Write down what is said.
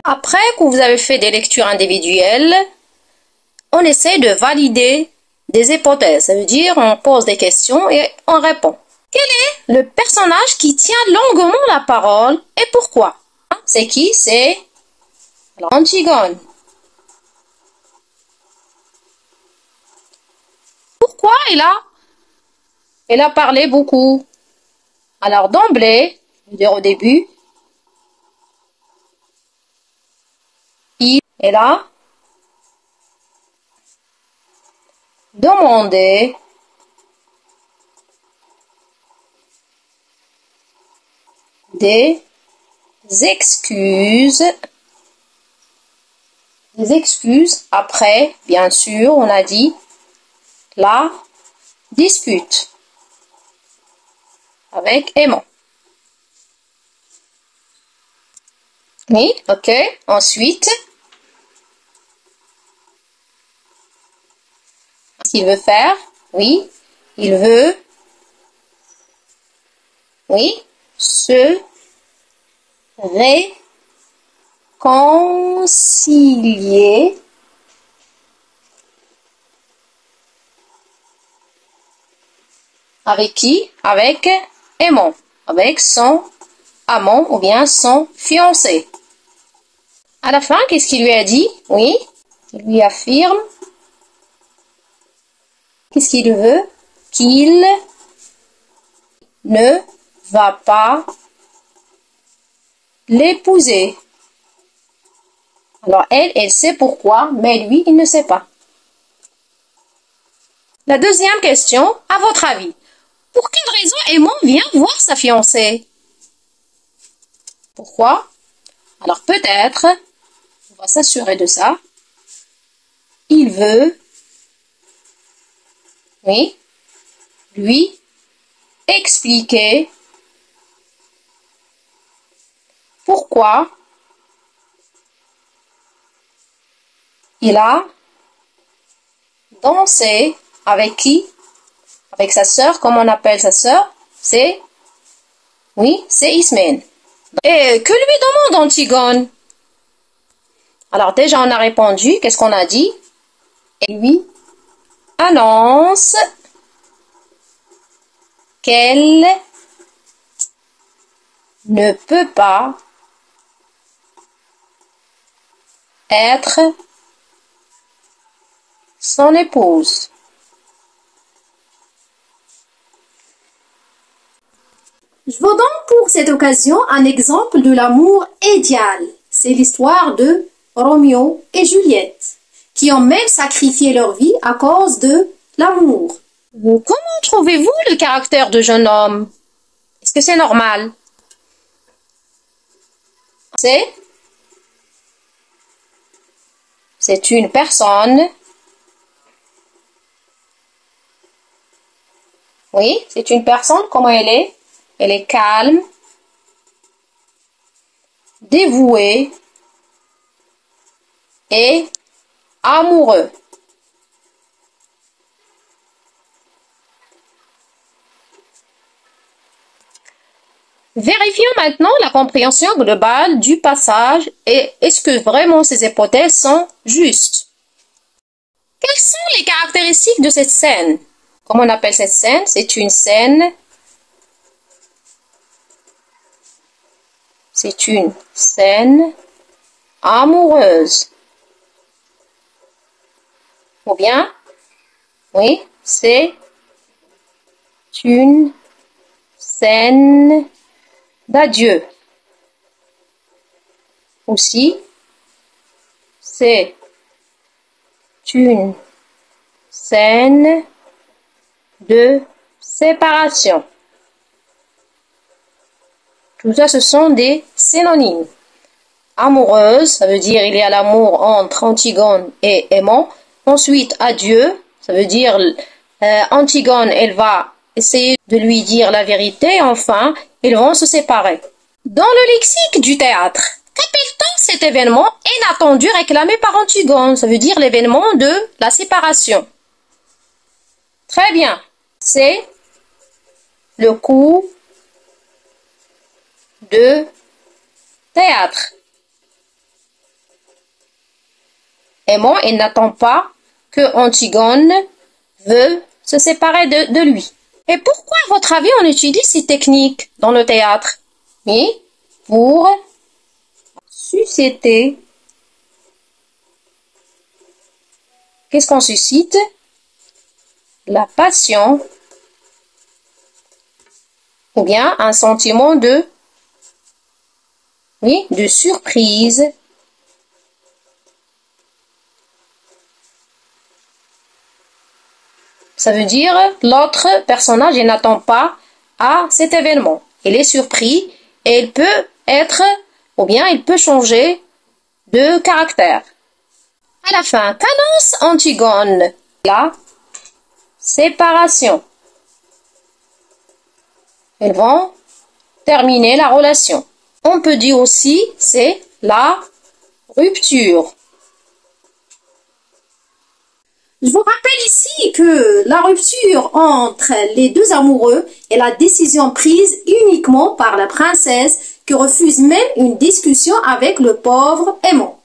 Après que vous avez fait des lectures individuelles, on essaie de valider des hypothèses. Ça veut dire on pose des questions et on répond. Quel est le personnage qui tient longuement la parole et pourquoi? C'est qui? C'est Antigone. Pourquoi elle a parlé beaucoup? Alors d'emblée, je veux dire au début, elle a demandé des excuses. Après, bien sûr, on a dit la dispute avec Aimant. Oui, ok. Ensuite, qu'est-ce qu'il veut faire? Oui, il veut, se réconcilier avec qui? Avec Aimant, avec son amant ou bien son fiancé. À la fin, qu'est-ce qu'il lui a dit? Oui, il lui affirme qu'est-ce qu'il veut? Qu'il ne va pas l'épouser. Alors elle sait pourquoi, mais lui, il ne sait pas. La deuxième question, à votre avis, pour quelle raison Aimant vient voir sa fiancée? Pourquoi? Alors peut-être, on va s'assurer de ça, il veut, lui expliquer pourquoi il a dansé avec qui? Avec sa sœur. Comment on appelle sa sœur? C'est Ismène. Et que lui demande Antigone? Alors déjà on a répondu, qu'est-ce qu'on a dit? Et lui annonce qu'elle ne peut pas être son épouse. Je vous donne pour cette occasion un exemple de l'amour idéal. C'est l'histoire de Roméo et Juliette, qui ont même sacrifié leur vie à cause de l'amour. Comment trouvez-vous le caractère de jeune homme? Est-ce que c'est normal? C'est une personne. Oui, c'est une personne. Comment elle est? Elle est calme, dévouée et amoureux. Vérifions maintenant la compréhension globale du passage et est-ce que vraiment ces hypothèses sont justes. Quelles sont les caractéristiques de cette scène? Comment on appelle cette scène? C'est une scène amoureuse. Ou bien, c'est une scène d'adieu. Aussi, c'est une scène de séparation. Tout ça, ce sont des synonymes. Amoureuse, ça veut dire il y a l'amour entre Antigone et Aimant. Ensuite, adieu, ça veut dire Antigone, elle va essayer de lui dire la vérité. Enfin, ils vont se séparer. Dans le lexique du théâtre, qu'appelle-t-on cet événement inattendu réclamé par Antigone? Ça veut dire l'événement de la séparation. Très bien. C'est le coup de théâtre. Aimant, il n'attend pas que Antigone veut se séparer de lui. Et pourquoi, à votre avis, on utilise ces techniques dans le théâtre? Oui, pour susciter. Qu'est-ce qu'on suscite? La passion ou bien un sentiment de surprise. Ça veut dire l'autre personnage il n'attend pas à cet événement. Il est surpris et il peut être ou bien il peut changer de caractère. À la fin, qu'annonce Antigone? La séparation. Ils vont terminer la relation. On peut dire aussi c'est la rupture. Je vous rappelle ici que la rupture entre les deux amoureux est la décision prise uniquement par la princesse qui refuse même une discussion avec le pauvre aimant.